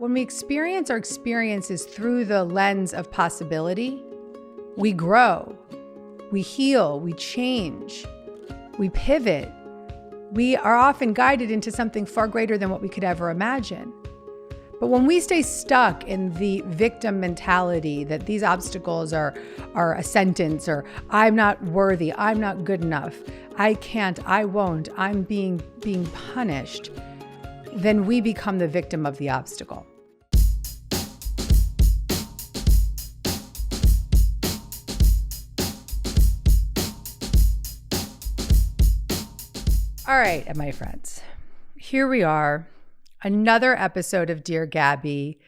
when we experience our experiences through the lens of possibility, we grow, we heal, we change, we pivot. We are often guided into something far greater than what we could ever imagine. But when we stay stuck in the victim mentality that these obstacles are a sentence, or I'm not worthy, I'm not good enough, I can't, I won't, I'm being punished, then we become the victim of the obstacle. All right, my friends, here we are, another episode of Dear Gabby.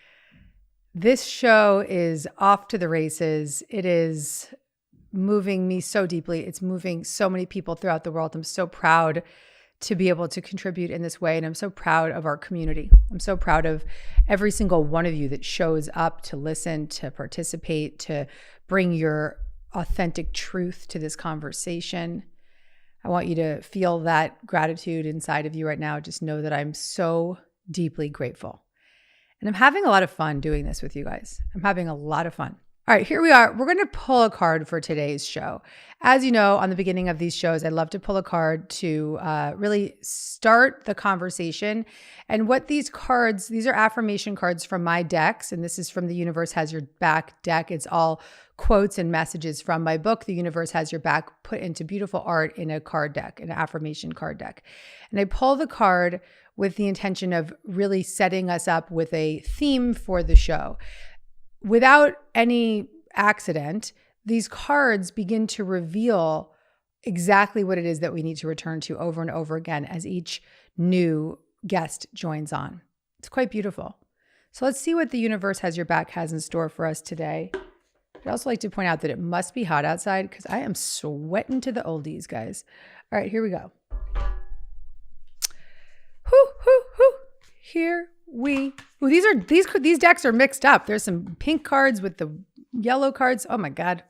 This show is off to the races. It is moving me so deeply. It's moving so many people throughout the world. I'm so proud to be able to contribute in this way, and I'm so proud of our community. I'm so proud of every single one of you that shows up to listen, to participate, to bring your authentic truth to this conversation. I want you to feel that gratitude inside of you right now. Just know that I'm so deeply grateful. And I'm having a lot of fun doing this with you guys. I'm having a lot of fun. All right, here we are. We're going to pull a card for today's show. As you know, on the beginning of these shows, I love to pull a card to really start the conversation. And what these cards, these are affirmation cards from my decks. And this is from the Universe Has Your Back deck. It's all quotes and messages from my book, The Universe Has Your Back, put into beautiful art in a card deck, an affirmation card deck. And I pull the card with the intention of really setting us up with a theme for the show. Without any accident, these cards begin to reveal exactly what it is that we need to return to over and over again as each new guest joins on. It's quite beautiful. So let's see what the Universe Has Your Back has in store for us today. I'd also like to point out that it must be hot outside because I am sweating to the oldies, guys. All right, here we go. Here we. Ooh, these decks are mixed up. There's some pink cards with the yellow cards. Oh my God,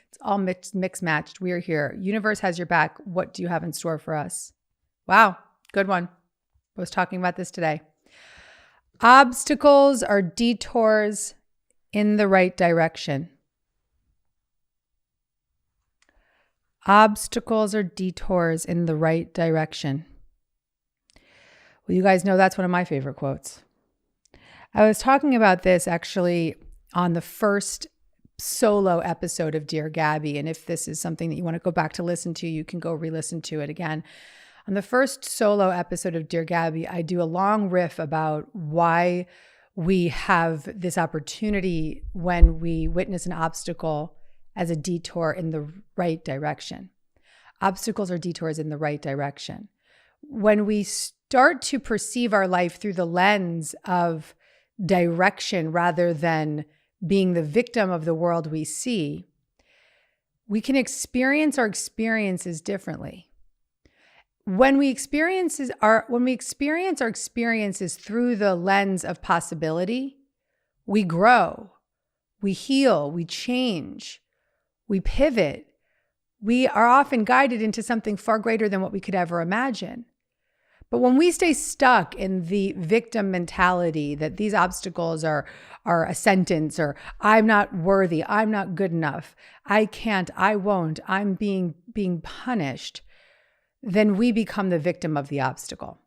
it's all mixed matched. We are here. Universe Has Your Back. What do you have in store for us? Wow, good one. I was talking about this today. Obstacles are detours in the right direction. Obstacles are detours in the right direction. Well, you guys know that's one of my favorite quotes. I was talking about this actually on the first solo episode of Dear Gabby. And if this is something that you want to go back to listen to, you can go re-listen to it again. On the first solo episode of Dear Gabby, I do a long riff about why we have this opportunity when we witness an obstacle as a detour in the right direction. Obstacles are detours in the right direction. When we start to perceive our life through the lens of direction rather than being the victim of the world we see, we can experience our experiences differently. When we experience our experiences through the lens of possibility, we grow, we heal, we change, we pivot. We are often guided into something far greater than what we could ever imagine. But when we stay stuck in the victim mentality that these obstacles are a sentence, or I'm not worthy, I'm not good enough, I can't, I won't, I'm being punished, then we become the victim of the obstacle.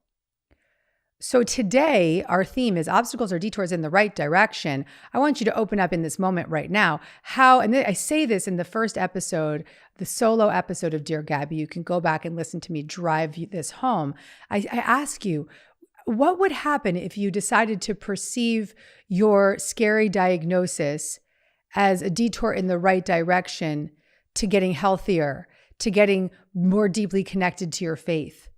So today, our theme is obstacles are detours in the right direction. I want you to open up in this moment right now and I say this in the first episode, the solo episode of Dear Gabby. You can go back and listen to me drive this home. I ask you, what would happen if you decided to perceive your scary diagnosis as a detour in the right direction to getting healthier, to getting more deeply connected to your faith?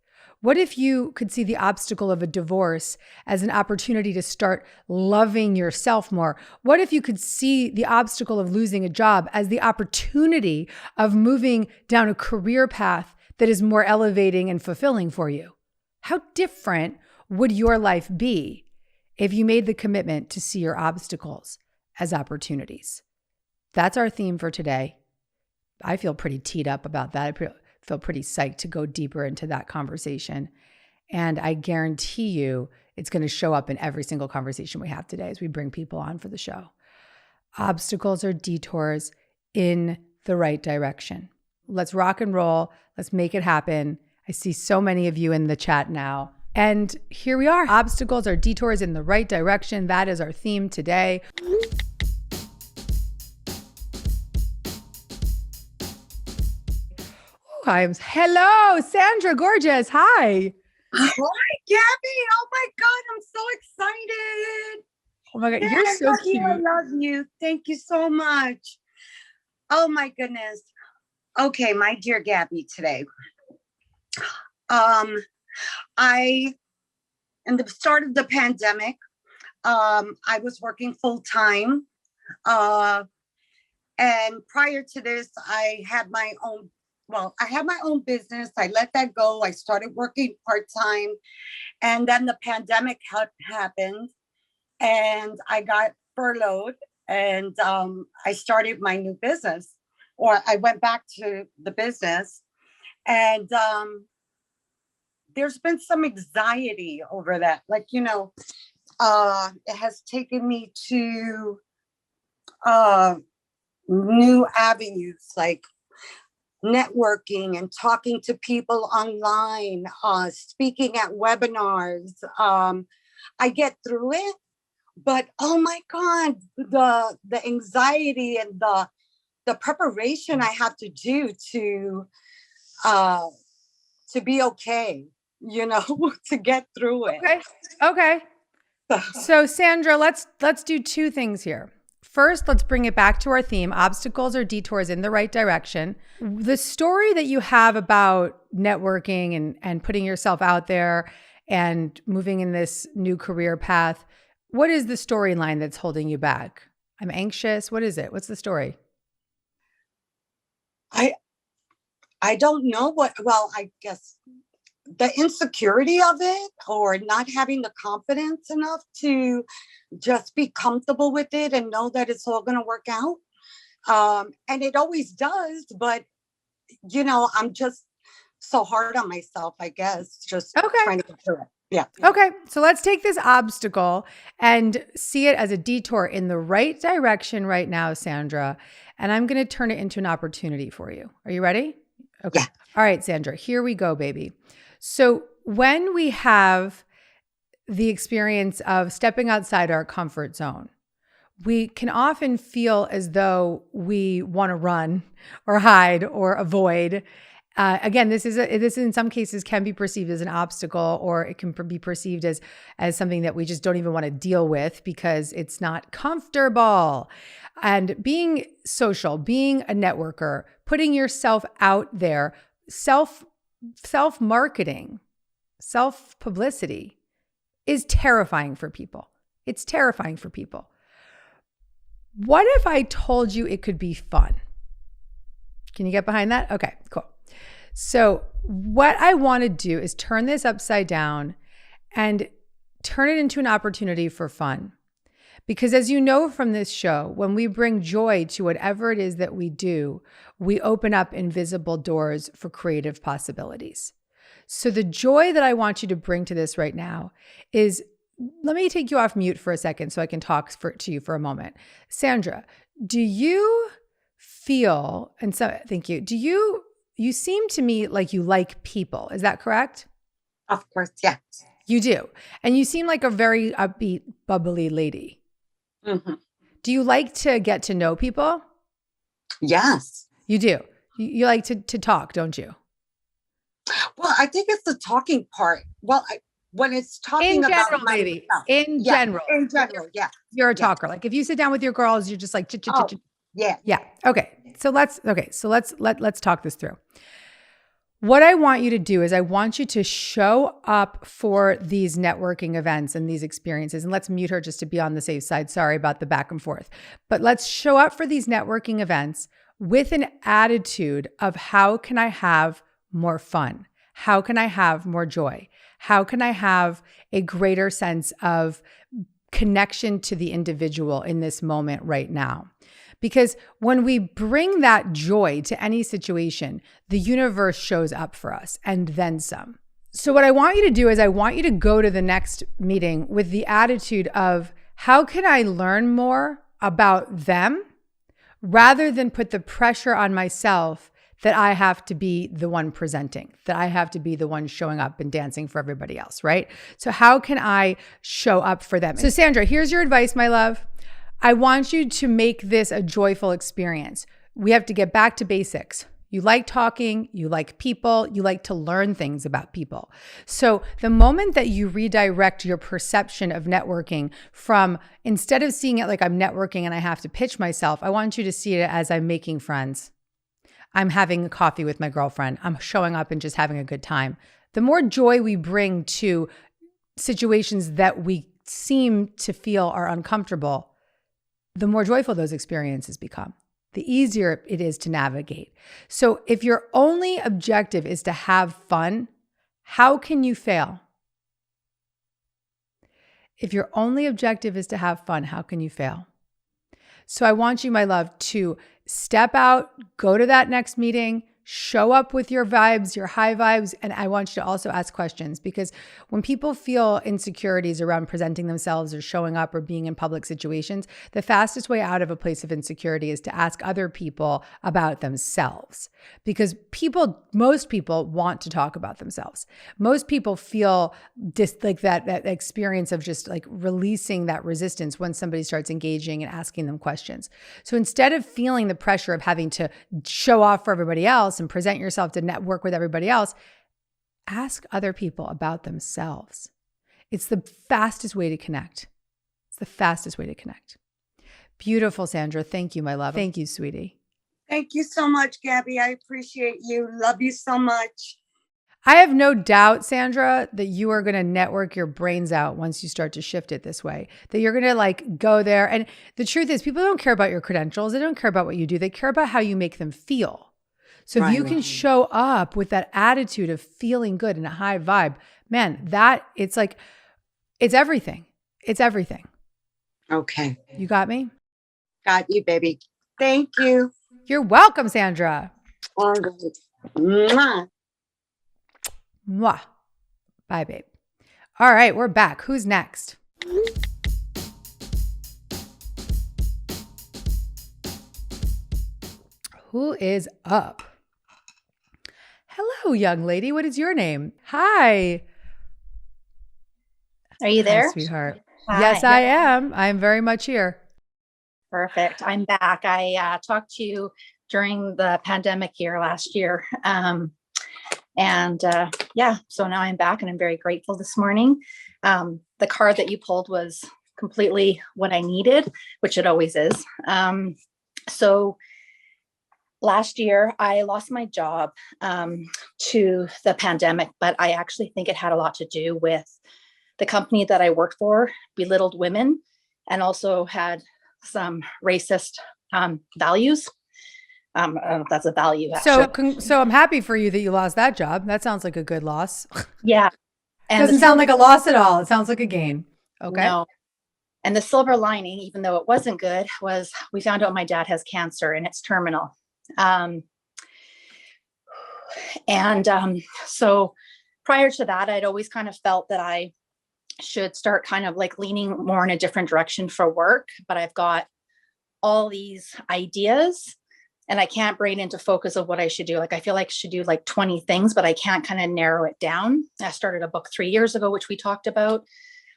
What if you could see the obstacle of a divorce as an opportunity to start loving yourself more? What if you could see the obstacle of losing a job as the opportunity of moving down a career path that is more elevating and fulfilling for you? How different would your life be if you made the commitment to see your obstacles as opportunities? That's our theme for today. I feel pretty teed up about that. I feel pretty psyched to go deeper into that conversation. And I guarantee you, It's going to show up in every single conversation we have today as we bring people on for the show. Obstacles are detours in the right direction. Let's rock and roll. Let's make it happen. I see so many of you in the chat now. And here we are. Obstacles are detours in the right direction. That is our theme today. Hello, Sandra, gorgeous. Hi. Hi, Gabby. Oh my God, I'm so excited. Oh my God, Yeah, you're so cute. I love you. Thank you so much. Oh my goodness. Okay, my dear Gabby today. In the start of the pandemic, I was working full time. And prior to this, I had my own business. I let that go. I started working part-time. And then the pandemic happened and I got furloughed and I started my new business, or I went back to the business. And there's been some anxiety over that. Like, it has taken me to new avenues, like networking and talking to people online, speaking at webinars. I get through it, but oh my God, the anxiety and the preparation I have to do to be okay, to get through it. Okay. So Sandra, let's do two things here. First, let's bring it back to our theme, obstacles or detours in the right direction. The story that you have about networking and putting yourself out there and moving in this new career path, what is the storyline that's holding you back? I'm anxious. What is it? What's the story? I don't know I guess the insecurity of it, or not having the confidence enough to just be comfortable with it and know that it's all going to work out. And it always does, but I'm just so hard on myself, I guess, just trying to get through it. Yeah. Okay. So let's take this obstacle and see it as a detour in the right direction right now, Sandra. And I'm going to turn it into an opportunity for you. Are you ready? Okay. Yeah. All right, Sandra, here we go, baby. So when we have the experience of stepping outside our comfort zone, we can often feel as though we want to run or hide or avoid. Again, this in some cases can be perceived as an obstacle, or it can be perceived as something that we just don't even want to deal with because it's not comfortable. And being social, being a networker, putting yourself out there, self-marketing, self-publicity is terrifying for people. It's terrifying for people. What if I told you it could be fun? Can you get behind that? Okay, cool. So what I want to do is turn this upside down and turn it into an opportunity for fun. Because as you know from this show, when we bring joy to whatever it is that we do, we open up invisible doors for creative possibilities. So the joy that I want you to bring to this right now is, let me take you off mute for a second so I can talk to you for a moment. Sandra, do you feel, and so thank you, you seem to me like you like people. Is that correct? Of course, yes. You do. And you seem like a very upbeat, bubbly lady. Mm-hmm. Do you like to get to know people? Yes. You do. You like to talk, don't you? Well, I think it's the talking part. Well, when it's talking in general, about baby. myself. In general, yeah. You're a talker. Like if you sit down with your girls, you're just like chit. Yeah. Yeah. Okay. So let's talk this through. What I want you to do is I want you to show up for these networking events and these experiences. And let's mute her just to be on the safe side. Sorry about the back and forth. But let's show up for these networking events with an attitude of how can I have more fun? How can I have more joy? How can I have a greater sense of connection to the individual in this moment right now? Because when we bring that joy to any situation, the universe shows up for us and then some. So what I want you to do is I want you to go to the next meeting with the attitude of, how can I learn more about them rather than put the pressure on myself that I have to be the one presenting, that I have to be the one showing up and dancing for everybody else, right? So how can I show up for them? So Sandra, here's your advice, my love. I want you to make this a joyful experience. We have to get back to basics. You like talking, you like people, you like to learn things about people. So the moment that you redirect your perception of networking from, instead of seeing it like I'm networking and I have to pitch myself, I want you to see it as I'm making friends. I'm having a coffee with my girlfriend. I'm showing up and just having a good time. The more joy we bring to situations that we seem to feel are uncomfortable, the more joyful those experiences become. The easier it is to navigate. So if your only objective is to have fun, how can you fail? If your only objective is to have fun, how can you fail? So I want you, my love, to step out, go to that next meeting, show up with your vibes, your high vibes. And I want you to also ask questions, because when people feel insecurities around presenting themselves or showing up or being in public situations, the fastest way out of a place of insecurity is to ask other people about themselves, because most people want to talk about themselves. Most people feel like that experience of just like releasing that resistance when somebody starts engaging and asking them questions. So instead of feeling the pressure of having to show off for everybody else and present yourself to network with everybody else, ask other people about themselves. It's the fastest way to connect. It's the fastest way to connect. Beautiful, Sandra. Thank you, my love. Thank you, sweetie. Thank you so much, Gabby. I appreciate you. Love you so much. I have no doubt, Sandra, that you are going to network your brains out once you start to shift it this way, that you're going to like go there. And the truth is, people don't care about your credentials. They don't care about what you do. They care about how you make them feel. So if you can show up with that attitude of feeling good and a high vibe, man, it's everything. It's everything. Okay. You got me? Got you, baby. Thank you. You're welcome, Sandra. All right. Mwah. Mwah. Bye, babe. All right, we're back. Who's next? Who is up? Hello, young lady. What is your name? Hi. Are you there? Hi, sweetheart. Hi. Yes, I am. I'm very much here. Perfect. I'm back. I talked to you during the pandemic year last year. So now I'm back and I'm very grateful this morning. The card that you pulled was completely what I needed, which it always is. So last year, I lost my job to the pandemic, but I actually think it had a lot to do with the company that I worked for belittled women and also had some racist values. I don't know if that's a value. So I'm happy for you that you lost that job. That sounds like a good loss. Yeah. And doesn't sound like a loss at all. It sounds like a gain. Okay. No. And the silver lining, even though it wasn't good, was we found out my dad has cancer and it's terminal. So prior to that, I'd always kind of felt that I should start kind of like leaning more in a different direction for work, but I've got all these ideas and I can't bring it into focus of what I should do. Like, I feel like I should do like 20 things, but I can't kind of narrow it down. I started a book 3 years ago, which we talked about.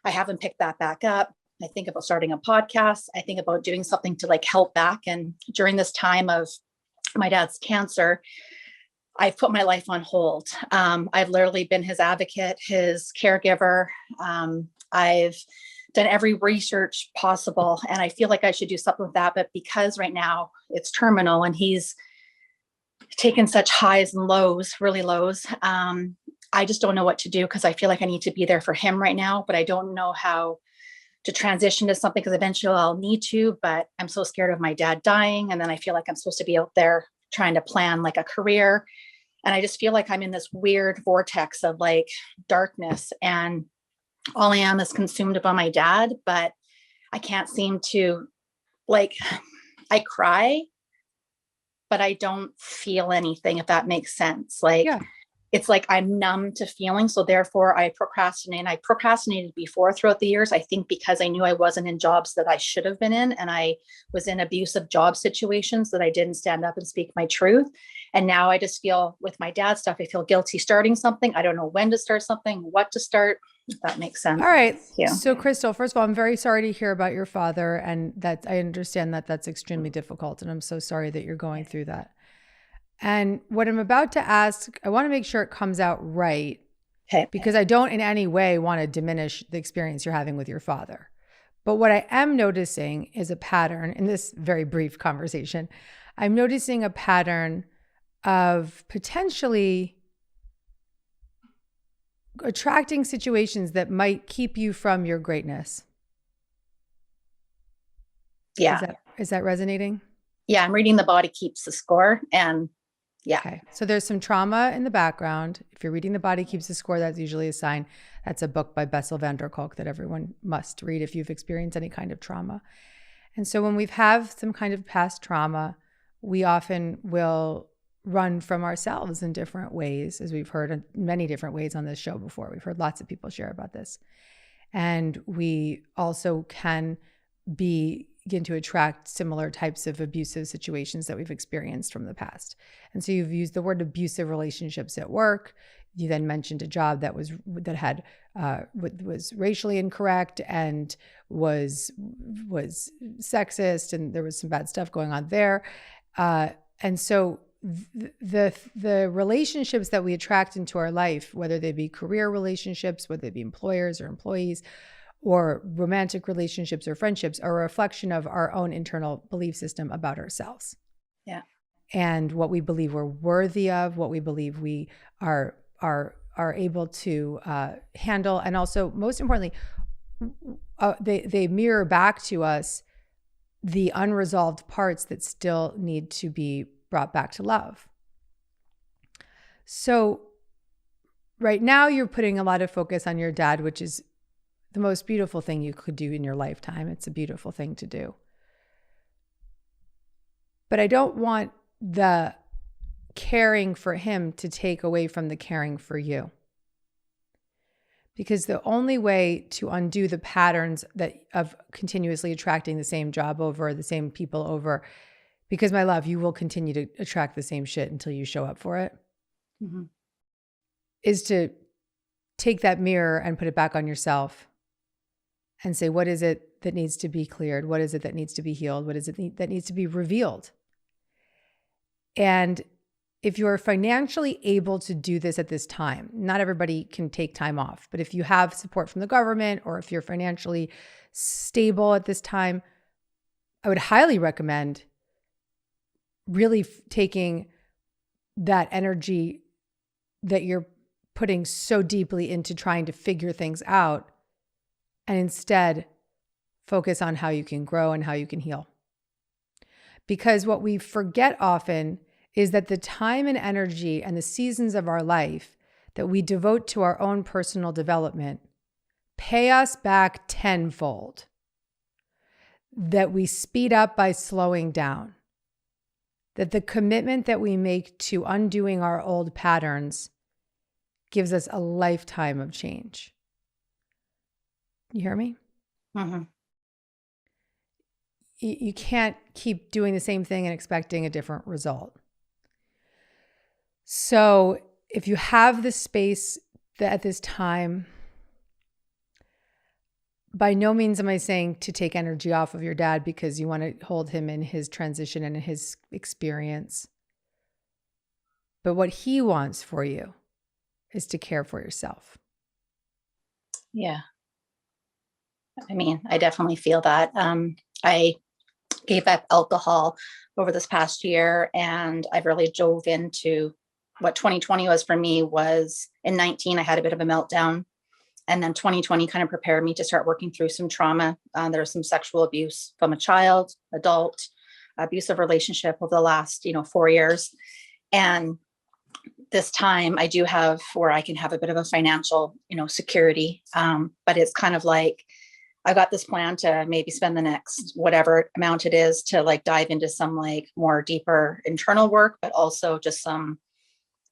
I haven't picked that back up. I think about starting a podcast. I think about doing something to like help back. And during this time of my dad's cancer, I've put my life on hold. I've literally been his advocate, his caregiver. I've done every research possible, and I feel like I should do something with that. But because right now it's terminal and he's taken such highs and lows, really lows, I just don't know what to do because I feel like I need to be there for him right now, but I don't know how to transition to something because eventually I'll need to, but I'm so scared of my dad dying. And then I feel like I'm supposed to be out there trying to plan like a career. And I just feel like I'm in this weird vortex of like darkness and all I am is consumed by my dad, but I can't seem to like, I cry, but I don't feel anything, if that makes sense. Like, yeah. it's like I'm numb to feeling. So therefore I procrastinate. I procrastinated before throughout the years, I think because I knew I wasn't in jobs that I should have been in. And I was in abusive job situations that I didn't stand up and speak my truth. And now I just feel with my dad's stuff, I feel guilty starting something. I don't know when to start something, what to start. If that makes sense. All right. Yeah. So Crystal, first of all, I'm very sorry to hear about your father, and that I understand that that's extremely difficult. And I'm so sorry that you're going through that. And what I'm about to ask, I want to make sure it comes out right, because I don't in any way want to diminish the experience you're having with your father. But what I am noticing is a pattern in this very brief conversation. I'm noticing a pattern of potentially attracting situations that might keep you from your greatness. Yeah. Is that resonating? Yeah. I'm reading The Body Keeps the Score, and yeah. Okay. So there's some trauma in the background. If you're reading The Body Keeps the Score, that's usually a sign. That's a book by Bessel van der Kolk that everyone must read if you've experienced any kind of trauma. And so when we have some kind of past trauma, we often will run from ourselves in different ways, as we've heard in many different ways on this show before. We've heard lots of people share about this. And we also can begin to attract similar types of abusive situations that we've experienced from the past. And so you've used the word abusive relationships at work. You then mentioned a job that was racially incorrect and was sexist, and there was some bad stuff going on there. And so the relationships that we attract into our life, whether they be career relationships, whether they be employers or employees, or romantic relationships or friendships, are a reflection of our own internal belief system about ourselves. Yeah. And what we believe we're worthy of, what we believe we are able to handle. And also, most importantly, they mirror back to us the unresolved parts that still need to be brought back to love. So right now you're putting a lot of focus on your dad, which is the most beautiful thing you could do in your lifetime. It's a beautiful thing to do. But I don't want the caring for him to take away from the caring for you. Because the only way to undo the patterns of continuously attracting the same job over, the same people over, because my love, you will continue to attract the same shit until you show up for it, is to take that mirror and put it back on yourself and say, what is it that needs to be cleared? What is it that needs to be healed? What is it that needs to be revealed? And if you're financially able to do this at this time, not everybody can take time off, but if you have support from the government or if you're financially stable at this time, I would highly recommend really taking that energy that you're putting so deeply into trying to figure things out and instead focus on how you can grow and how you can heal. Because what we forget often is that the time and energy and the seasons of our life that we devote to our own personal development pay us back tenfold. That we speed up by slowing down. That the commitment that we make to undoing our old patterns gives us a lifetime of change. You hear me? Mm-hmm. You can't keep doing the same thing and expecting a different result. So if you have the space that at this time, by no means am I saying to take energy off of your dad because you want to hold him in his transition and in his experience. But what he wants for you is to care for yourself. Yeah. I mean, I definitely feel that. I gave up alcohol over this past year, and I've really dove into what 2020 was for me. Was in 19, I had a bit of a meltdown. And then 2020 kind of prepared me to start working through some trauma. There was some sexual abuse from a child, adult, abusive relationship over the last, 4 years. And this time I do have where I can have a bit of a financial, security. But it's kind of like, I got this plan to maybe spend the next whatever amount it is to like dive into some like more deeper internal work, but also just some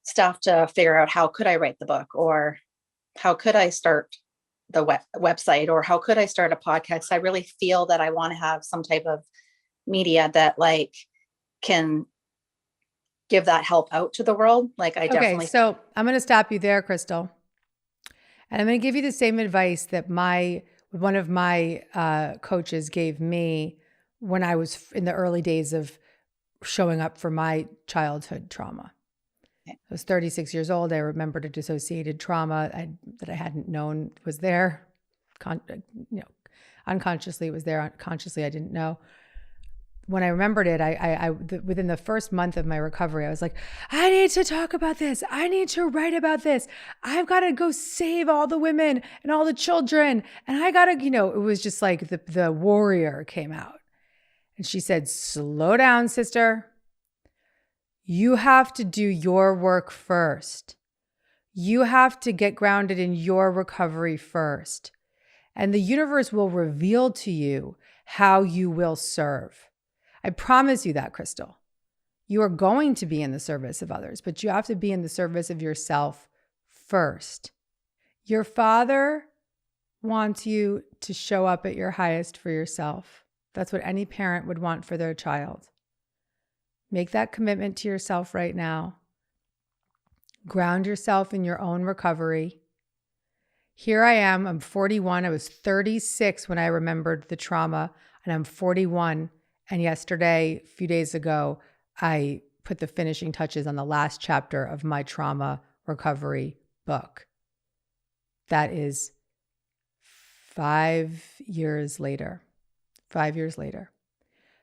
stuff to figure out how could I write the book, or how could I start the website, or how could I start a podcast. I really feel that I want to have some type of media that like can give that help out to the world. Like I definitely. So I'm going to stop you there, Crystal. And I'm going to give you the same advice that one of my coaches gave me when I was in the early days of showing up for my childhood trauma. I was 36 years old. I remembered a dissociated trauma that I hadn't known was there. Unconsciously it was there. Consciously I didn't know. When I remembered it, within the first month of my recovery, I was like, I need to talk about this. I need to write about this. I've got to go save all the women and all the children. And I got to, it was just like the warrior came out. And she said, slow down, sister. You have to do your work first. You have to get grounded in your recovery first. And the universe will reveal to you how you will serve. I promise you that, Crystal. You are going to be in the service of others, but you have to be in the service of yourself first. Your Father wants you to show up at your highest for yourself. That's what any parent would want for their child. Make that commitment to yourself right now. Ground yourself in your own recovery. Here I am. I'm 41. I was 36 when I remembered the trauma, and I'm 41. And yesterday, a few days ago, I put the finishing touches on the last chapter of my trauma recovery book. That is 5 years later. 5 years later.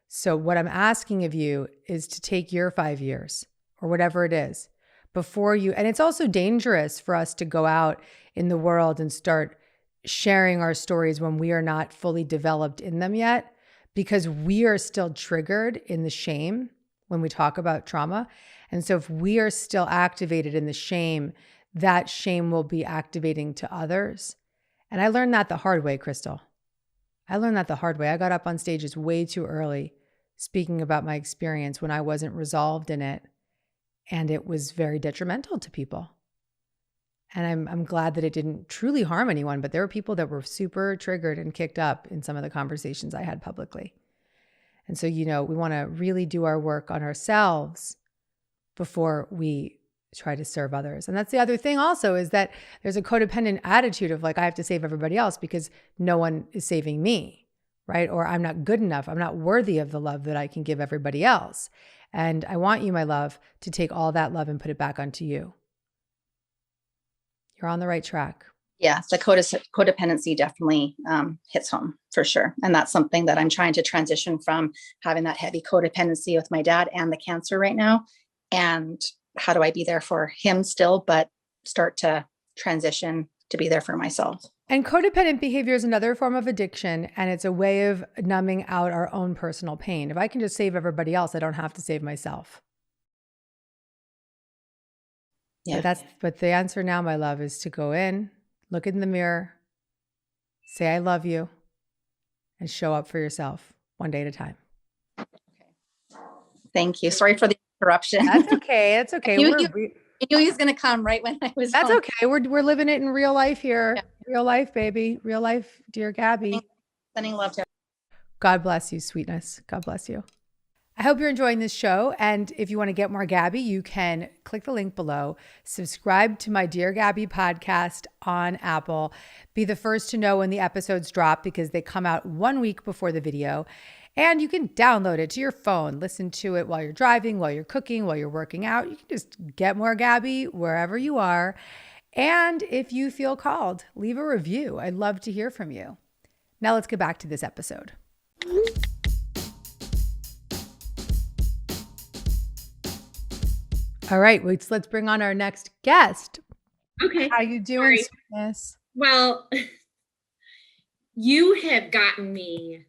So what I'm asking of you is to take your 5 years or whatever it is before you, and it's also dangerous for us to go out in the world and start sharing our stories when we are not fully developed in them yet, because we are still triggered in the shame when we talk about trauma. And so if we are still activated in the shame, that shame will be activating to others. And I learned that the hard way, Crystal. I learned that the hard way. I got up on stages way too early speaking about my experience when I wasn't resolved in it. And it was very detrimental to people. And I'm glad that it didn't truly harm anyone, but there were people that were super triggered and kicked up in some of the conversations I had publicly. And so, we want to really do our work on ourselves before we try to serve others. And that's the other thing also, is that there's a codependent attitude of like, I have to save everybody else because no one is saving me, right? Or I'm not good enough. I'm not worthy of the love that I can give everybody else. And I want you, my love, to take all that love and put it back onto you. You're on the right track. Yeah, the codependency definitely hits home for sure. And that's something that I'm trying to transition from, having that heavy codependency with my dad and the cancer right now. And how do I be there for him still, but start to transition to be there for myself? And codependent behavior is another form of addiction, and it's a way of numbing out our own personal pain. If I can just save everybody else, I don't have to save myself. Yeah. But the answer now, my love, is to go in, look in the mirror, say, I love you, and show up for yourself one day at a time. Okay. Thank you. Sorry for the interruption. That's okay. It's okay. I knew he was going to come right when I was. That's home. okay. We're living it in real life here. Yeah. Real life, baby. Real life, dear Gabby. Sending love to. God bless you, sweetness. God bless you. I hope you're enjoying this show. And if you want to get more Gabby, you can click the link below, subscribe to my Dear Gabby podcast on Apple, be the first to know when the episodes drop because they come out 1 week before the video. And you can download it to your phone, listen to it while you're driving, while you're cooking, while you're working out. You can just get more Gabby wherever you are. And if you feel called, leave a review. I'd love to hear from you. Now let's get back to this episode. All right, let's bring on our next guest. Okay. How you doing, Sorry. sweetness? Well, you have gotten me.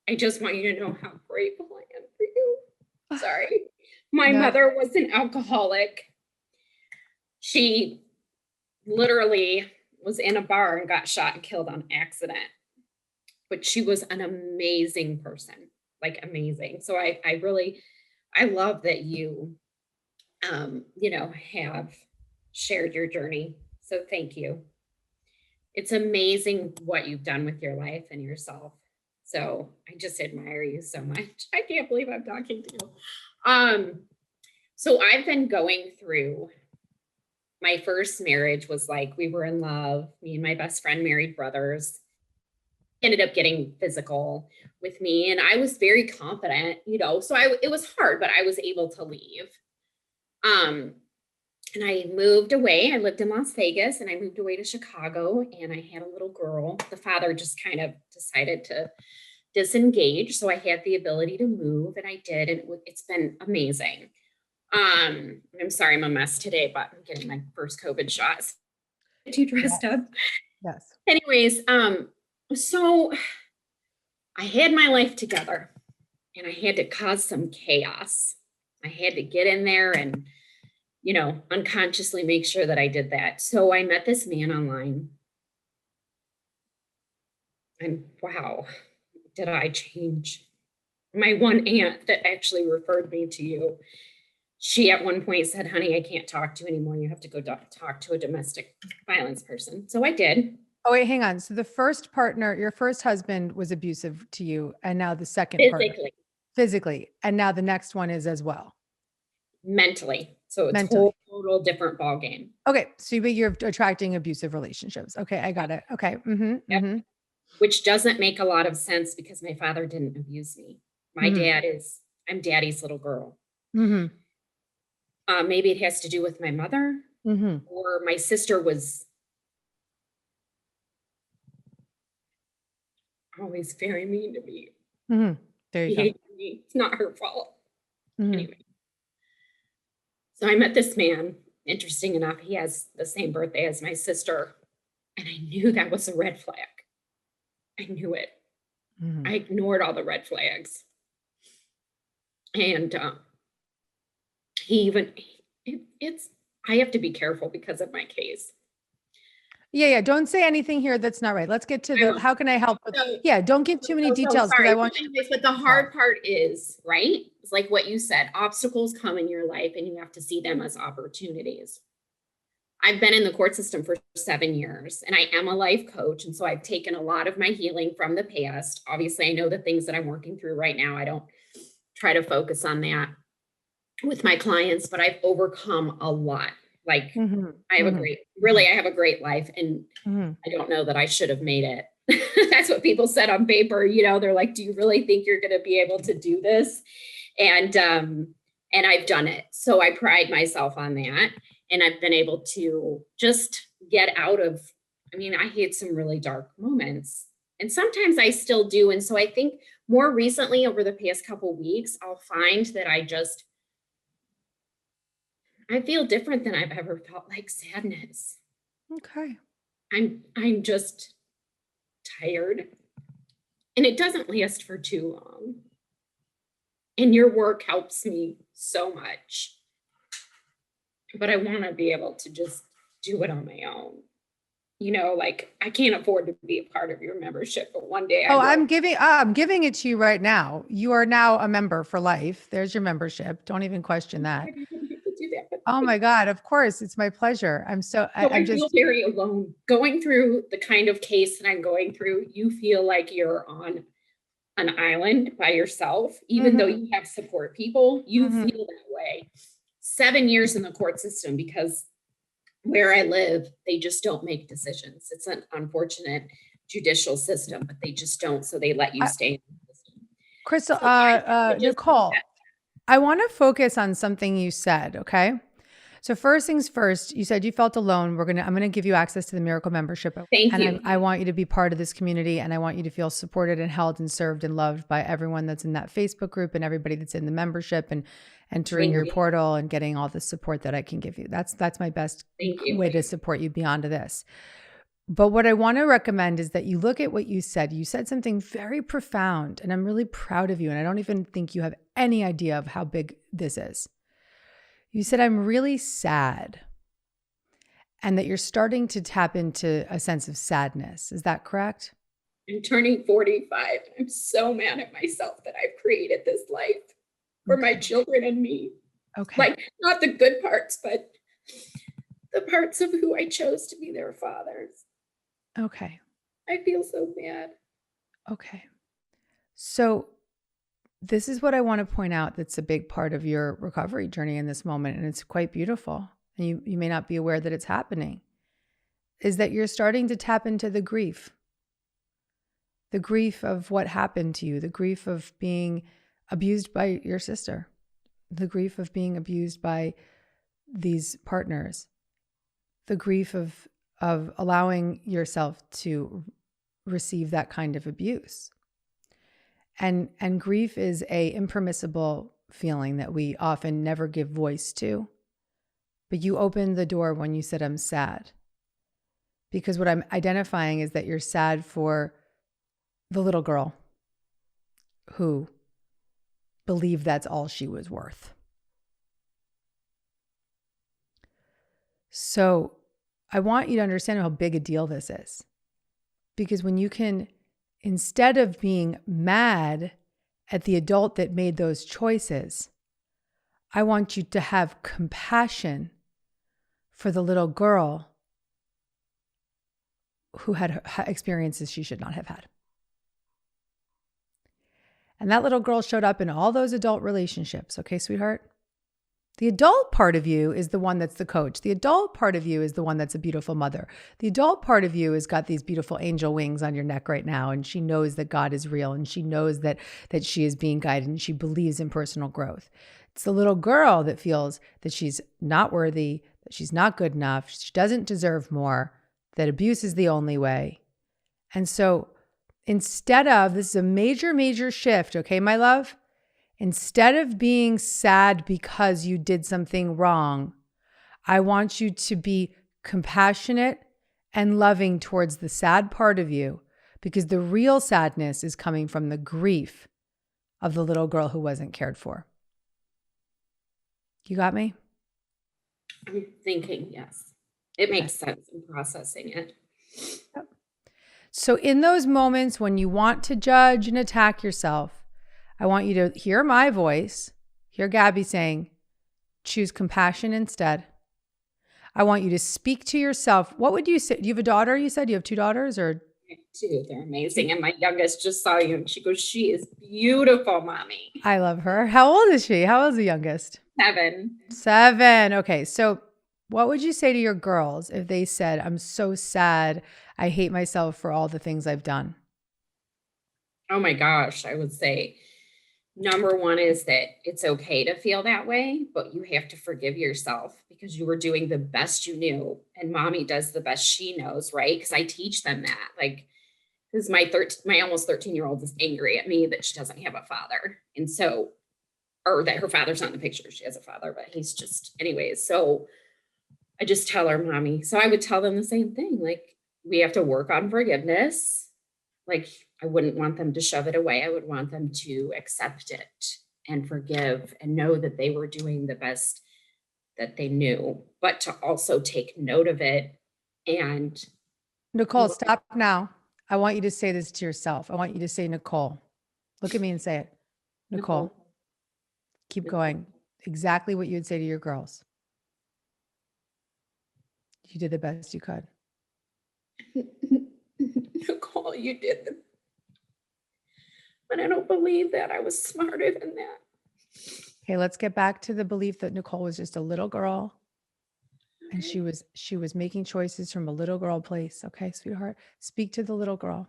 I just want you to know how grateful I am for you. Sorry. My mother was an alcoholic. She literally was in a bar and got shot and killed on accident. But she was an amazing person, like amazing. So I really I love that you, have shared your journey. So thank you. It's amazing what you've done with your life and yourself. So I just admire you so much. I can't believe I'm talking to you. So I've been going through, my first marriage was like, we were in love. Me and my best friend married brothers. Ended up getting physical with me, and I was very confident, so it was hard, but I was able to leave. And I moved away. I lived in Las Vegas, and I moved away to Chicago, and I had a little girl. The father just kind of decided to disengage, so I had the ability to move, and I did, and it's been amazing. I'm sorry I'm a mess today, but I'm getting my first COVID shot. Too dressed up. Yes. Anyways, so I had my life together, and I had to cause some chaos. I had to get in there and, unconsciously make sure that I did that. So I met this man online, and wow, did I change. My one aunt that actually referred me to you, she at one point said, honey, I can't talk to you anymore. You have to go talk to a domestic violence person. So I did. Oh, wait, hang on. So the first partner, your first husband was abusive to you, and now the second partner. Physically. And now the next one is as well. Mentally. So it's total different ball game. Okay. So you're attracting abusive relationships. Okay. I got it. Okay. Mm-hmm. Yep. Mm-hmm. Which doesn't make a lot of sense because my father didn't abuse me. My dad I'm daddy's little girl. Mm-hmm. Maybe it has to do with my mother, or my sister was always very mean to me. There you go. Hated me. It's not her fault. Anyway. So I met this man. Interesting enough, he has the same birthday as my sister. And I knew that was a red flag. I knew it. I ignored all the red flags. And I have to be careful because of my case. Yeah. Don't say anything here that's not right. Let's get to how can I help? Don't give too many details because I want you. But the hard part is, right? It's like what you said, obstacles come in your life and you have to see them as opportunities. I've been in the court system for 7 years, and I am a life coach. And so I've taken a lot of my healing from the past. Obviously, I know the things that I'm working through right now. I don't try to focus on that with my clients, but I've overcome a lot. Like I have a great life, and I don't know that I should have made it. That's what people said on paper. They're like, do you really think you're going to be able to do this? And I've done it. So I pride myself on that. And I've been able to just get out of, I had some really dark moments, and sometimes I still do. And so I think more recently over the past couple of weeks, I'll find that I feel different than I've ever felt, like sadness. Okay. I'm just tired, and it doesn't last for too long. And your work helps me so much, but I want to be able to just do it on my own. Like I can't afford to be a part of your membership, but one day I'm giving it to you right now. You are now a member for life. There's your membership. Don't even question that. Oh my God. Of course. It's my pleasure. I feel very alone going through the kind of case that I'm going through. You feel like you're on an island by yourself, even though you have support people, you feel that way. 7 years in the court system, because where I live, they just don't make decisions. It's an unfortunate judicial system, but they just don't. So they let you stay in the system. Crystal, Nicole, I want to focus on something you said. Okay. So first things first, you said you felt alone. I'm going to give you access to the Miracle membership. Thank you. I want you to be part of this community, and I want you to feel supported and held and served and loved by everyone that's in that Facebook group and everybody that's in the membership and entering your portal and getting all the support that I can give you. That's my best way to support you beyond this. But what I want to recommend is that you look at what you said. You said something very profound, and I'm really proud of you. And I don't even think you have any idea of how big this is. You said, I'm really sad, and that you're starting to tap into a sense of sadness. Is that correct? I'm turning 45. I'm so mad at myself that I've created this life. for my children and me. Okay. Like, not the good parts, but the parts of who I chose to be their fathers. Okay. I feel so bad. Okay. So this is what I want to point out that's a big part of your recovery journey in this moment, and it's quite beautiful. And you may not be aware that it's happening, is that you're starting to tap into the grief of what happened to you, the grief of being abused by your sister, the grief of being abused by these partners, the grief of allowing yourself to receive that kind of abuse. And grief is a impermissible feeling that we often never give voice to. But you opened the door when you said, I'm sad. Because what I'm identifying is that you're sad for the little girl who believed that's all she was worth. So I want you to understand how big a deal this is. Because when you can, instead of being mad at the adult that made those choices, I want you to have compassion for the little girl who had experiences she should not have had. And that little girl showed up in all those adult relationships. Okay, sweetheart? The adult part of you is the one that's the coach. The adult part of you is the one that's a beautiful mother. The adult part of you has got these beautiful angel wings on your neck right now, and she knows that God is real, and she knows that she is being guided, and she believes in personal growth. It's the little girl that feels that she's not worthy, that she's not good enough, she doesn't deserve more, that abuse is the only way. And so instead of, this is a major, major shift, okay, my love? Instead of being sad because you did something wrong, I want you to be compassionate and loving towards the sad part of you, because the real sadness is coming from the grief of the little girl who wasn't cared for. You got me? I'm thinking, yes. It makes sense in processing it. Yep. So in those moments when you want to judge and attack yourself, I want you to hear my voice, hear Gabby saying, choose compassion instead. I want you to speak to yourself. What would you say? Do you have a daughter? You said you have 2 daughters, or? I have 2. They're amazing. And my youngest just saw you and she goes, she is beautiful, mommy. I love her. How old is she? How old is the youngest? 7. 7. Okay. So what would you say to your girls if they said, I'm so sad, I hate myself for all the things I've done? Oh my gosh. I would say, number one is that it's okay to feel that way, but you have to forgive yourself because you were doing the best you knew, and mommy does the best she knows, right? Because I teach them that. Like, because my almost 13-year-old is angry at me that she doesn't have a father, and so, or that her father's not in the picture. She has a father, but he's just, anyways. So I just tell her, mommy. So I would tell them the same thing. Like, we have to work on forgiveness. Like, I wouldn't want them to shove it away. I would want them to accept it and forgive and know that they were doing the best that they knew, but to also take note of it. And Nicole, stop now. I want you to say this to yourself. I want you to say, Nicole. Look at me and say it. Nicole. Keep going. Exactly what you would say to your girls. You did the best you could. Nicole, you did the, but I don't believe that I was smarter than that. Okay, let's get back to the belief that Nicole was just a little girl, and she was making choices from a little girl place. Okay, sweetheart, speak to the little girl.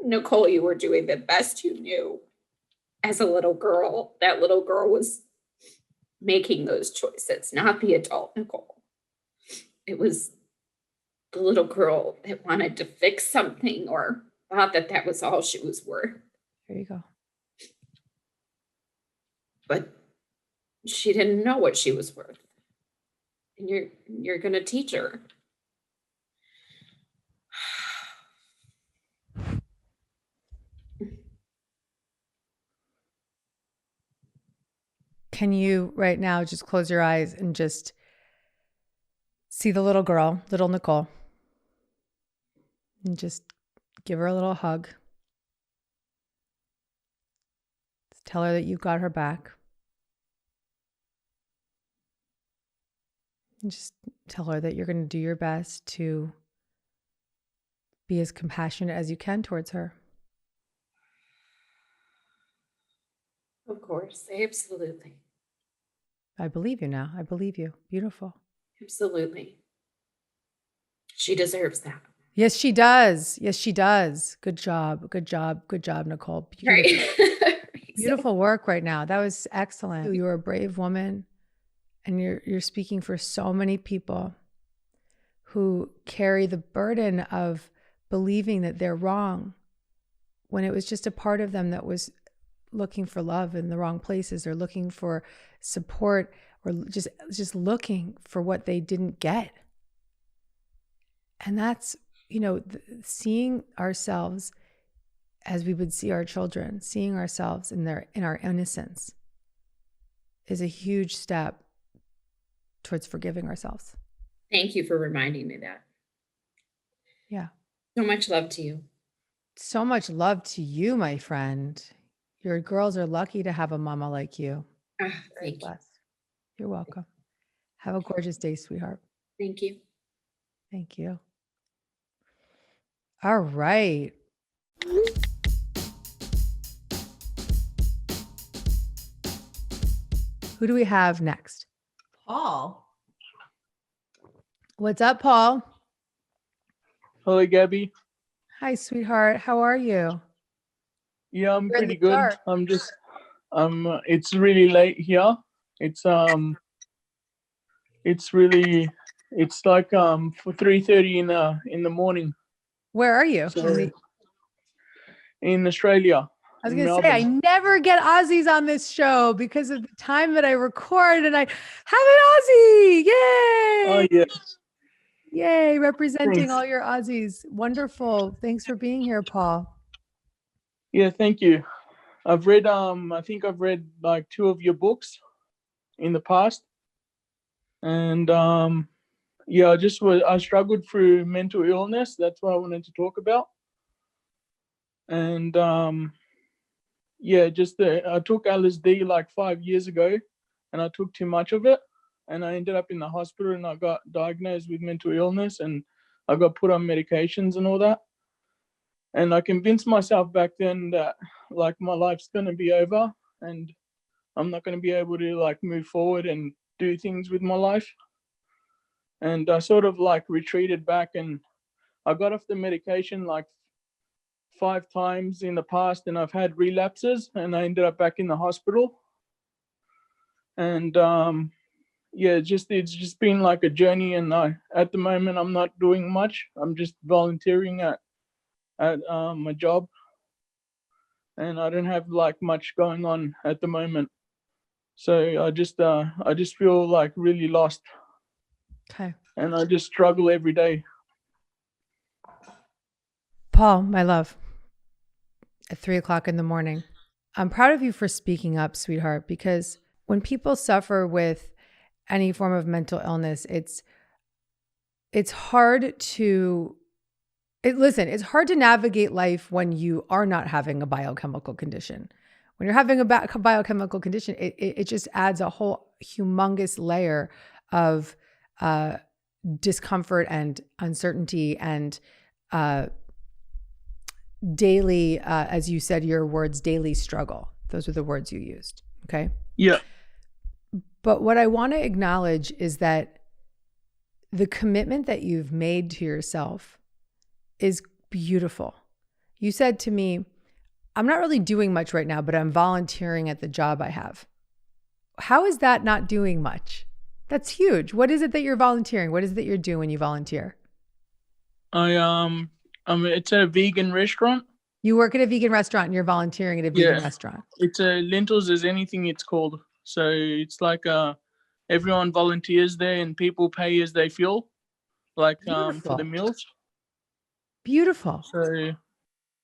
Nicole, you were doing the best you knew as a little girl. That little girl was making those choices, not the adult Nicole. It was the little girl that wanted to fix something or thought that that was all she was worth. There you go. But she didn't know what she was worth. And you're going to teach her. Can you right now just close your eyes and just see the little girl, little Nicole, and just give her a little hug. Tell her that you've got her back. And just tell her that you're going to do your best to be as compassionate as you can towards her. Of course. Absolutely. I believe you now. I believe you. Beautiful. Absolutely. She deserves that. Yes, she does. Yes, she does. Good job. Good job. Good job, Nicole. Beautiful, Right. beautiful work right now. That was excellent. You're a brave woman, and you're speaking for so many people who carry the burden of believing that they're wrong when it was just a part of them that was looking for love in the wrong places, or looking for support, or just looking for what they didn't get. And that's, seeing ourselves as we would see our children, seeing ourselves in our innocence is a huge step towards forgiving ourselves. Thank you for reminding me that. Yeah. So much love to you. So much love to you, my friend. Your girls are lucky to have a mama like you. Very Thank you. blessed. You're welcome. Have a gorgeous day, sweetheart. Thank you. Thank you. All right. Who do we have next? Paul. What's up, Paul? Hello, Gabby. Hi, sweetheart. How are you? Yeah, I'm You're in pretty the good. dark. It's really late here. It's like for 3:30 in the morning. Where are you? So in Australia. I was in going to say, I Melbourne. never get Aussies on this show because of the time that I record, and I have an Aussie. Yay! Oh yeah. Yay, representing Thanks. all your Aussies. Wonderful. Thanks for being here, Paul. Yeah, thank you. I think I've read like 2 of your books in the past. And yeah, I struggled through mental illness. That's what I wanted to talk about. And yeah, I took LSD like 5 years ago, and I took too much of it, and I ended up in the hospital, and I got diagnosed with mental illness, and I got put on medications and all that. And I convinced myself back then that like my life's going to be over and I'm not going to be able to like move forward and do things with my life. And I sort of like retreated back, and I got off the medication like 5 times in the past, and I've had relapses, and I ended up back in the hospital. And yeah, it's just been like a journey, and at the moment I'm not doing much. I'm just volunteering at my job, and I don't have like much going on at the moment. So I just feel like really lost. Okay. And I just struggle every day. Paul, my love, at 3:00 in the morning, I'm proud of you for speaking up, sweetheart, because when people suffer with any form of mental illness, it's hard to it's hard to navigate life when you are not having a biochemical condition. When you're having a biochemical condition, it just adds a whole humongous layer of discomfort and uncertainty and daily, as you said, your words, daily struggle. Those are the words you used. Okay. Yeah. But what I want to acknowledge is that the commitment that you've made to yourself is beautiful. You said to me, I'm not really doing much right now, but I'm volunteering at the job I have. How is that not doing much? That's huge. What is it that you're volunteering? What is it that you're doing when you volunteer? It's a vegan restaurant. You work at a vegan restaurant and you're volunteering at a vegan restaurant. It's a Lentils as anything, it's called. So it's like everyone volunteers there and people pay as they feel, like for the meals. Beautiful. So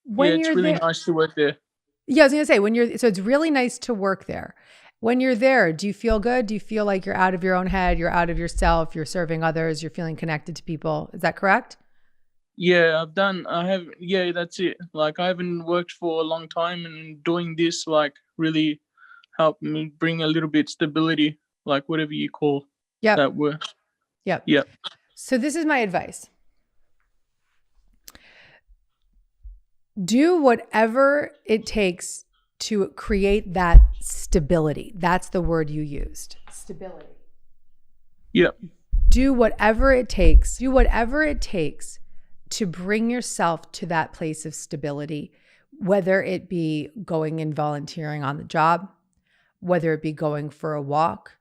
when yeah, it's you're really there, nice to work there. Yeah, I was gonna say so it's really nice to work there. When you're there, do you feel good? Do you feel like you're out of your own head? You're out of yourself. You're serving others. You're feeling connected to people. Is that correct? Yeah, that's it. Like, I haven't worked for a long time, and doing this, like, really helped me bring a little bit stability, like, whatever you call Yep. that word. Yep. Yep. So this is my advice. Do whatever it takes to create that stability. That's the word you used. Stability. Yep. Do whatever it takes. Do whatever it takes to bring yourself to that place of stability, whether it be going and volunteering on the job, whether it be going for a walk,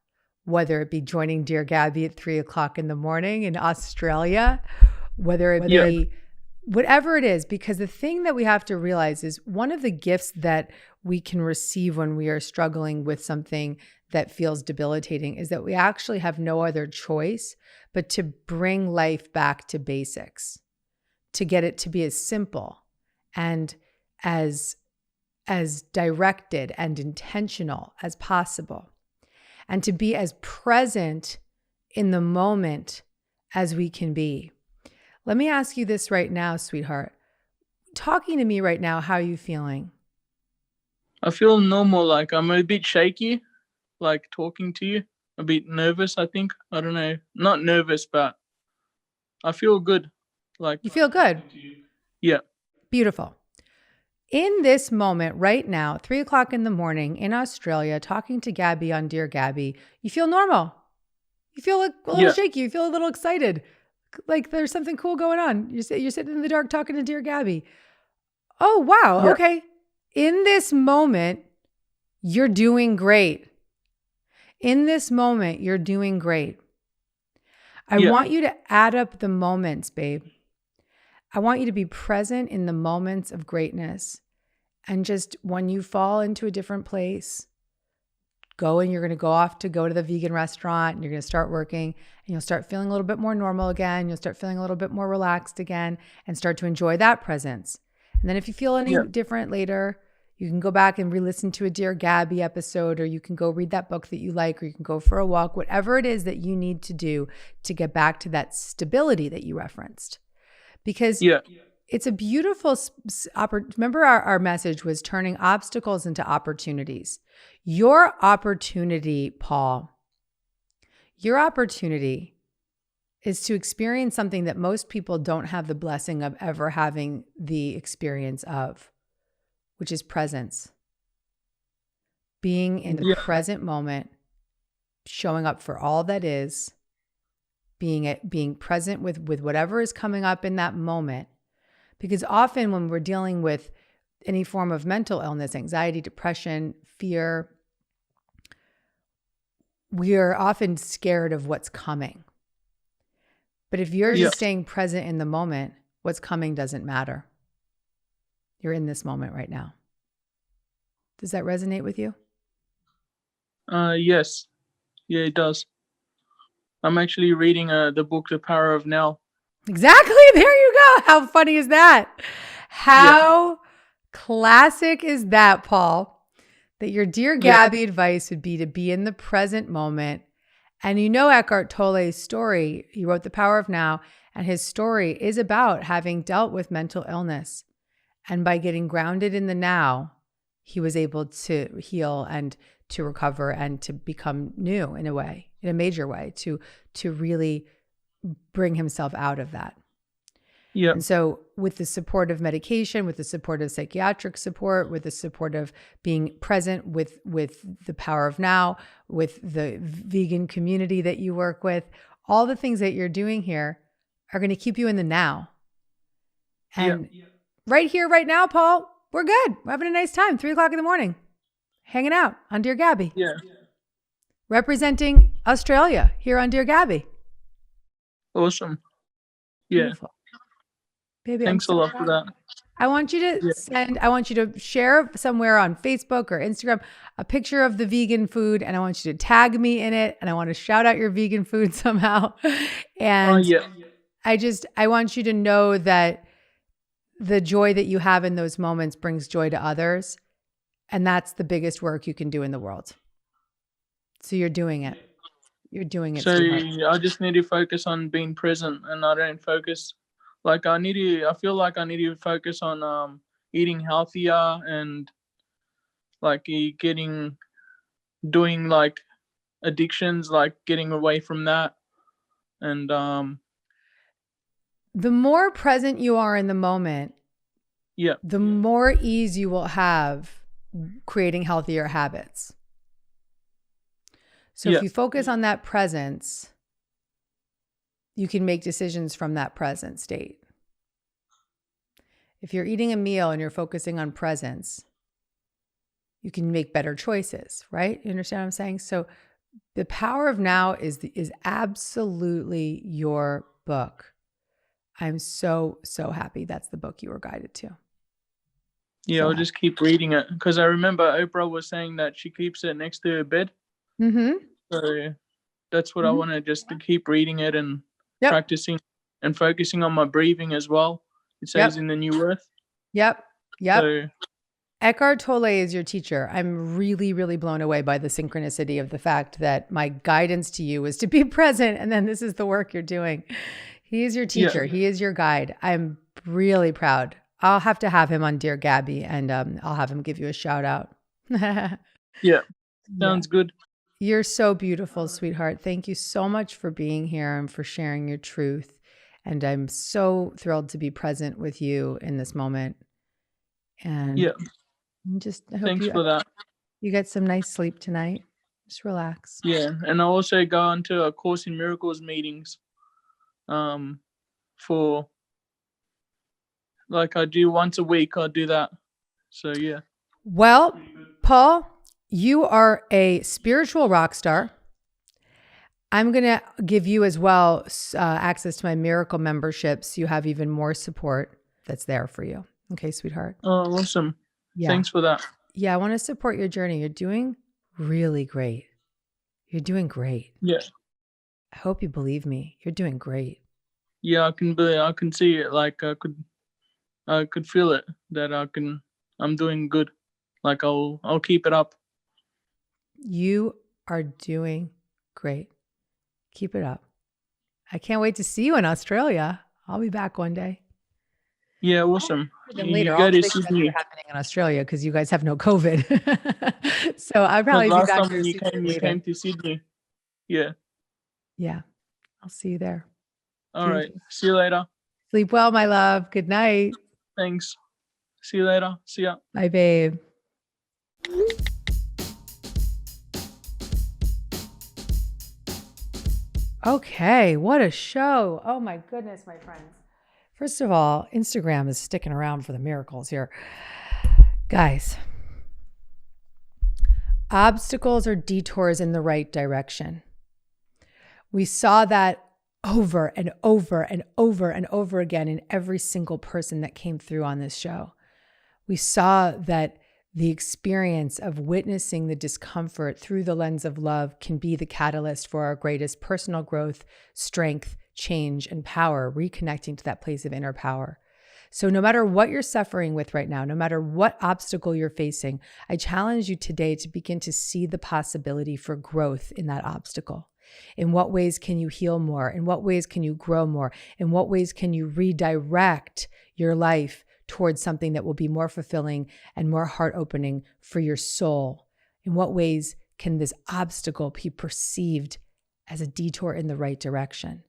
whether it be joining Dear Gabby at 3:00 in the morning in Australia, whether it be whatever it is, because the thing that we have to realize is one of the gifts that we can receive when we are struggling with something that feels debilitating is that we actually have no other choice but to bring life back to basics, to get it to be as simple and as directed and intentional as possible, and to be as present in the moment as we can be. Let me ask you this right now, sweetheart. Talking to me right now, how are you feeling? I feel normal. Like, I'm a bit shaky, like, talking to you. A bit nervous, I think. I don't know. Not nervous, but I feel good. Like, You feel good? Yeah. Beautiful. In this moment right now, 3:00 in the morning in Australia, talking to Gabby on Dear Gabby, you feel normal. You feel a little shaky. You feel a little excited. Like there's something cool going on. You're sitting in the dark talking to Dear Gabby. Oh, wow. Yeah. Okay. In this moment, you're doing great. In this moment, you're doing great. I want you to add up the moments, babe. I want you to be present in the moments of greatness. And just when you fall into a different place, go and you're going to go to the vegan restaurant and you're going to start working and you'll start feeling a little bit more normal again. You'll start feeling a little bit more relaxed again and start to enjoy that presence. And then if you feel any different later, you can go back and re-listen to a Dear Gabby episode, or you can go read that book that you like, or you can go for a walk, whatever it is that you need to do to get back to that stability that you referenced. Because it's a beautiful, remember our message was turning obstacles into opportunities. Your opportunity, Paul, your opportunity is to experience something that most people don't have the blessing of ever having the experience of, which is presence. Being in the present moment, showing up for all that is, being present with whatever is coming up in that moment. Because often when we're dealing with any form of mental illness, anxiety, depression, fear, we are often scared of what's coming. But if you're just staying present in the moment, what's coming doesn't matter. You're in this moment right now. Does that resonate with you? Yes. Yeah, it does. I'm actually reading the book, The Power of Now. Exactly. There you go. How funny is that? How classic is that, Paul? That your Dear Gabby advice would be to be in the present moment. And you know Eckhart Tolle's story. He wrote The Power of Now, and his story is about having dealt with mental illness. And by getting grounded in the now, he was able to heal and to recover and to become new in a way, in a major way, to really bring himself out of that. Yeah. And so with the support of medication, with the support of psychiatric support, with the support of being present with the Power of Now, with the vegan community that you work with, all the things that you're doing here are going to keep you in the now. And right here, right now, Paul, we're good. We're having a nice time. 3:00 in the morning, hanging out on Dear Gabby. Yeah. Representing Australia here on Dear Gabby. Awesome. Yeah. Beautiful. Baby, thanks a lot for that. I want you to I want you to share somewhere on Facebook or Instagram a picture of the vegan food, and I want you to tag me in it, and I want to shout out your vegan food somehow. And I want you to know that the joy that you have in those moments brings joy to others. And that's the biggest work you can do in the world. So you're doing it. You're doing it. So I just need to focus on being present, and I don't focus like I feel like I need to focus on eating healthier and like doing like addictions, like getting away from that. And The more present you are in the moment, yeah, the more ease you will have creating healthier habits. So Yeah. if you focus on that presence, you can make decisions from that present state. If you're eating a meal and you're focusing on presence, you can make better choices, right? You understand what I'm saying? So the power of now is absolutely your book. I'm so, so happy that's the book you were guided to. yeah, So I'll just keep reading it because I remember Oprah was saying that she keeps it next to her bed. Mm-hmm. So that's what I want to just to keep reading it and Yep. practicing and focusing on my breathing as well. It says in the New Earth. Yep. So Eckhart Tolle is your teacher. I'm really, really blown away by the synchronicity of the fact that my guidance to you is to be present. And then this is the work you're doing. He is your teacher. Yeah. He is your guide. I'm really proud. I'll have to have him on Dear Gabby, and I'll have him give you a shout out. yeah, sounds good. You're so beautiful, sweetheart. Thank you so much for being here and for sharing your truth. And I'm so thrilled to be present with you in this moment. And Yeah, I hope thanks for that. you get some nice sleep tonight. Just relax. Yeah, and I also go into a Course in Miracles meetings for like I do once a week. I do that. So yeah. Well, Paul, you are a spiritual rock star. I'm going to give you as well access to my miracle membership so you have even more support that's there for you. Okay, sweetheart. Oh, awesome. Yeah. Thanks for that. Yeah, I want to support your journey. You're doing really great. You're doing great. Yeah. I hope you believe me. You're doing great. Yeah, I can see it. Like I could feel it that I'm doing good. Like I'll keep it up. You are doing great. Keep it up. I can't wait to see you in Australia. I'll be back one day. Yeah, awesome. Then You later, go all to the big events Sydney. are happening in Australia because you guys have no COVID. So I'll probably be Last back time there when you sooner came, or you later. came to Sydney. Yeah. Yeah, I'll see you there. All right. See you later. Sleep well, my love. Good night. Thanks. See you later. See ya. Bye, babe. Okay, what a show. Oh my goodness, my friends. First of all, Instagram is sticking around for the miracles here. Guys, obstacles are detours in the right direction. We saw that over and over and over and over again in every single person that came through on this show. We saw that the experience of witnessing the discomfort through the lens of love can be the catalyst for our greatest personal growth, strength, change, and power, reconnecting to that place of inner power. So no matter what you're suffering with right now, no matter what obstacle you're facing, I challenge you today to begin to see the possibility for growth in that obstacle. In what ways can you heal more? In what ways can you grow more? In what ways can you redirect your life towards something that will be more fulfilling and more heart-opening for your soul? In what ways can this obstacle be perceived as a detour in the right direction?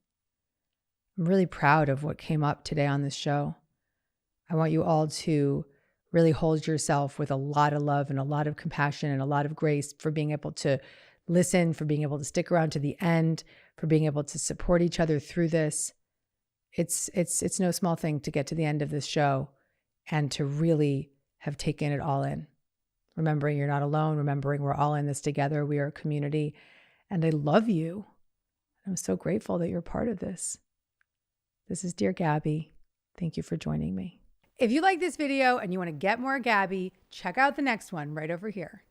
I'm really proud of what came up today on this show. I want you all to really hold yourself with a lot of love and a lot of compassion and a lot of grace for being able to listen, for being able to stick around to the end, for being able to support each other through this. It's no small thing to get to the end of this show and to really have taken it all in. Remembering you're not alone, remembering we're all in this together. We are a community, and I love you. I'm so grateful that you're part of this. This is Dear Gabby. Thank you for joining me. If you like this video and you want to get more Gabby, check out the next one right over here.